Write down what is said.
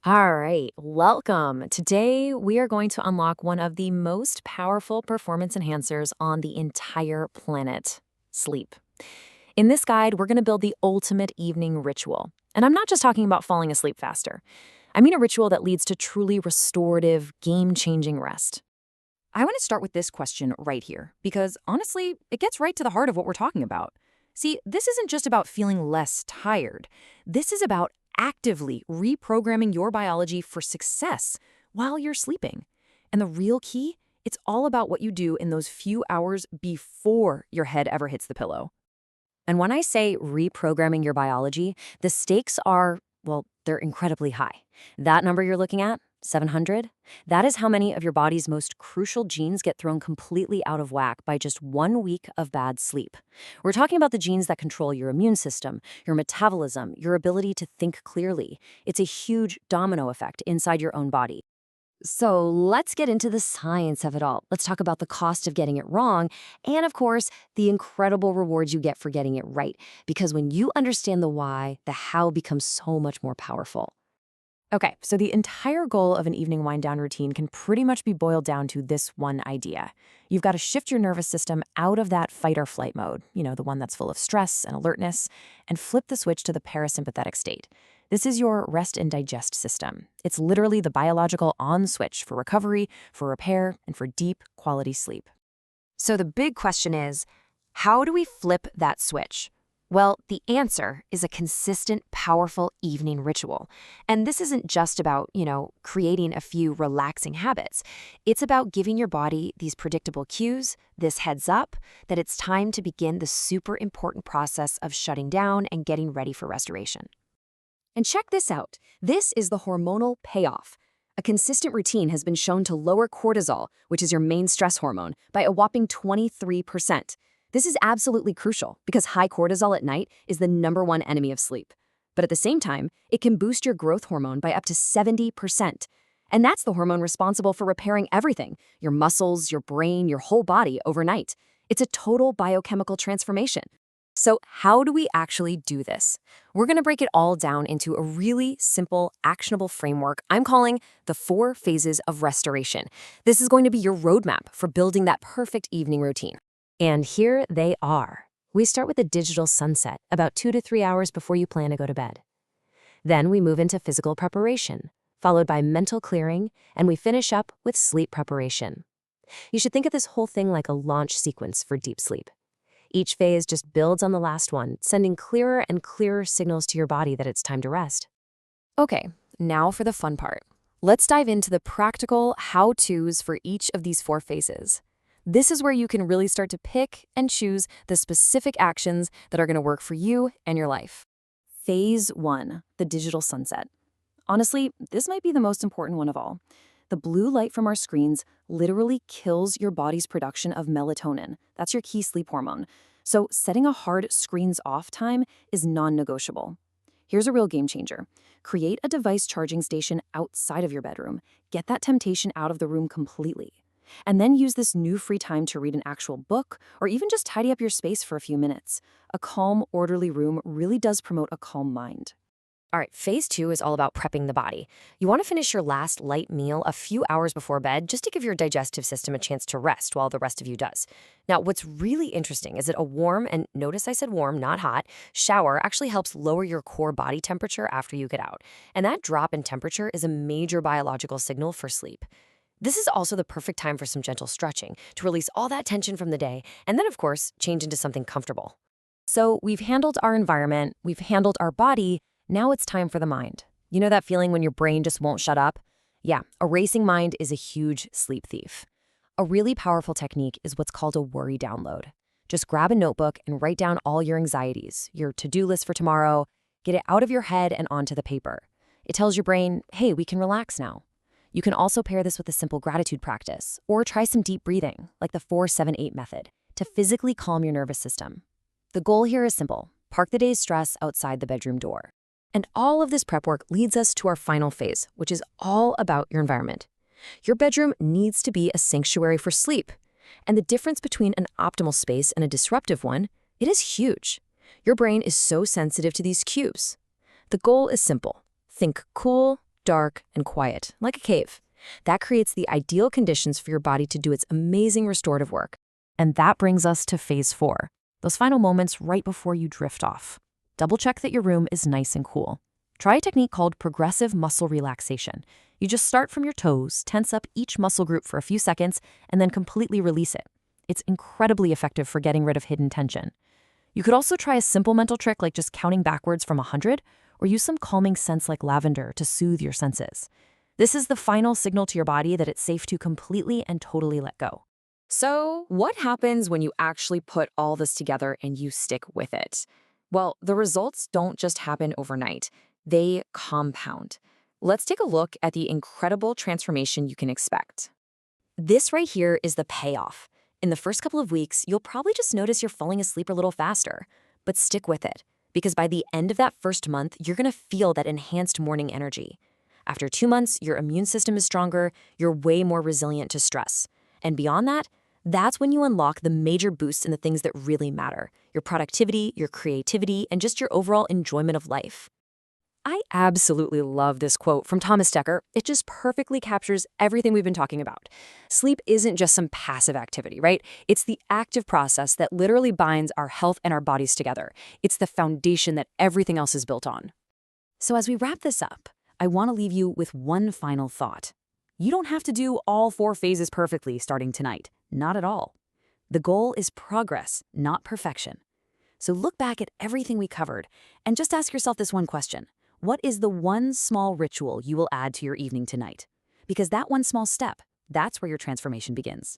All right, welcome. Today, we are going to unlock one of the most powerful performance enhancers on the entire planet sleep. In this guide, we're going to build the ultimate evening ritual. And I'm not just talking about falling asleep faster, I mean a ritual that leads to truly restorative, game changing rest. I want to start with this question right here, because honestly, it gets right to the heart of what we're talking about. See, this isn't just about feeling less tired. This is about actively reprogramming your biology for success while you're sleeping. And the real key, it's all about what you do in those few hours before your head ever hits the pillow. And when I say reprogramming your biology, the stakes are, well, they're incredibly high. That number you're looking at, 700, that is how many of your body's most crucial genes get thrown completely out of whack by just 1 week of bad sleep. We're talking about the genes that control your immune system, your metabolism, your ability to think clearly. It's a huge domino effect inside your own body. So let's get into the science of it all. Let's talk about the cost of getting it wrong, and of course, the incredible rewards you get for getting it right. Because when you understand the why, the how becomes so much more powerful. Okay, so the entire goal of an evening wind down routine can pretty much be boiled down to this one idea. You've got to shift your nervous system out of that fight or flight mode, the one that's full of stress and alertness, and flip the switch to the parasympathetic state. This is your rest and digest system. It's literally the biological on switch for recovery, for repair, and for deep quality sleep. So the big question is, how do we flip that switch? Well, the answer is a consistent, powerful evening ritual. And this isn't just about, creating a few relaxing habits. It's about giving your body these predictable cues, this heads up, that it's time to begin the super important process of shutting down and getting ready for restoration. And check this out. This is the hormonal payoff. A consistent routine has been shown to lower cortisol, which is your main stress hormone, by a whopping 23%. This is absolutely crucial because high cortisol at night is the #1 enemy of sleep. But at the same time, it can boost your growth hormone by up to 70%. And that's the hormone responsible for repairing everything, your muscles, your brain, your whole body overnight. It's a total biochemical transformation. So how do we actually do this? We're going to break it all down into a really simple, actionable framework I'm calling the 4 phases of restoration. This is going to be your roadmap for building that perfect evening routine. And here they are. We start with a digital sunset, about 2 to 3 hours before you plan to go to bed. Then we move into physical preparation, followed by mental clearing, and we finish up with sleep preparation. You should think of this whole thing like a launch sequence for deep sleep. Each phase just builds on the last one, sending clearer and clearer signals to your body that it's time to rest. Okay, now for the fun part. Let's dive into the practical how-tos for each of these 4 phases. This is where you can really start to pick and choose the specific actions that are going to work for you and your life. Phase 1, the digital sunset. Honestly, this might be the most important one of all. The blue light from our screens literally kills your body's production of melatonin. That's your key sleep hormone. So setting a hard screens off time is non-negotiable. Here's a real game changer. Create a device charging station outside of your bedroom. Get that temptation out of the room completely. And then use this new free time to read an actual book or even just tidy up your space for a few minutes. A calm, orderly room really does promote a calm mind. All right, phase 2 is all about prepping the body. You want to finish your last light meal a few hours before bed just to give your digestive system a chance to rest while the rest of you does. Now, what's really interesting is that a warm, and notice I said warm, not hot, shower actually helps lower your core body temperature after you get out. And that drop in temperature is a major biological signal for sleep. This is also the perfect time for some gentle stretching to release all that tension from the day, and then, of course, change into something comfortable. So we've handled our environment, we've handled our body, now it's time for the mind. You know that feeling when your brain just won't shut up? Yeah, a racing mind is a huge sleep thief. A really powerful technique is what's called a worry download. Just grab a notebook and write down all your anxieties, your to-do list for tomorrow, get it out of your head and onto the paper. It tells your brain, hey, we can relax now. You can also pair this with a simple gratitude practice, or try some deep breathing, like the 4-7-8 method, to physically calm your nervous system. The goal here is simple. Park the day's stress outside the bedroom door. And all of this prep work leads us to our final phase, which is all about your environment. Your bedroom needs to be a sanctuary for sleep. And the difference between an optimal space and a disruptive one, it is huge. Your brain is so sensitive to these cues. The goal is simple. Think cool, dark, and quiet, like a cave. That creates the ideal conditions for your body to do its amazing restorative work. And that brings us to phase 4, those final moments right before you drift off. Double check that your room is nice and cool. Try a technique called progressive muscle relaxation. You just start from your toes, tense up each muscle group for a few seconds, and then completely release it. It's incredibly effective for getting rid of hidden tension. You could also try a simple mental trick like just counting backwards from 100, or use some calming scents like lavender to soothe your senses. This is the final signal to your body that it's safe to completely and totally let go. So, what happens when you actually put all this together and you stick with it? Well, the results don't just happen overnight, they compound. Let's take a look at the incredible transformation you can expect. This right here is the payoff. In the first couple of weeks, you'll probably just notice you're falling asleep a little faster. But stick with it, because by the end of that first month, you're going to feel that enhanced morning energy. After 2 months, your immune system is stronger, you're way more resilient to stress. And beyond that, that's when you unlock the major boosts in the things that really matter: your productivity, your creativity, and just your overall enjoyment of life. I absolutely love this quote from Thomas Dekker. It just perfectly captures everything we've been talking about. Sleep isn't just some passive activity, right? It's the active process that literally binds our health and our bodies together. It's the foundation that everything else is built on. So as we wrap this up, I want to leave you with one final thought. You don't have to do all 4 phases perfectly starting tonight. Not at all. The goal is progress, not perfection. So look back at everything we covered and just ask yourself this one question. What is the one small ritual you will add to your evening tonight? Because that one small step, that's where your transformation begins.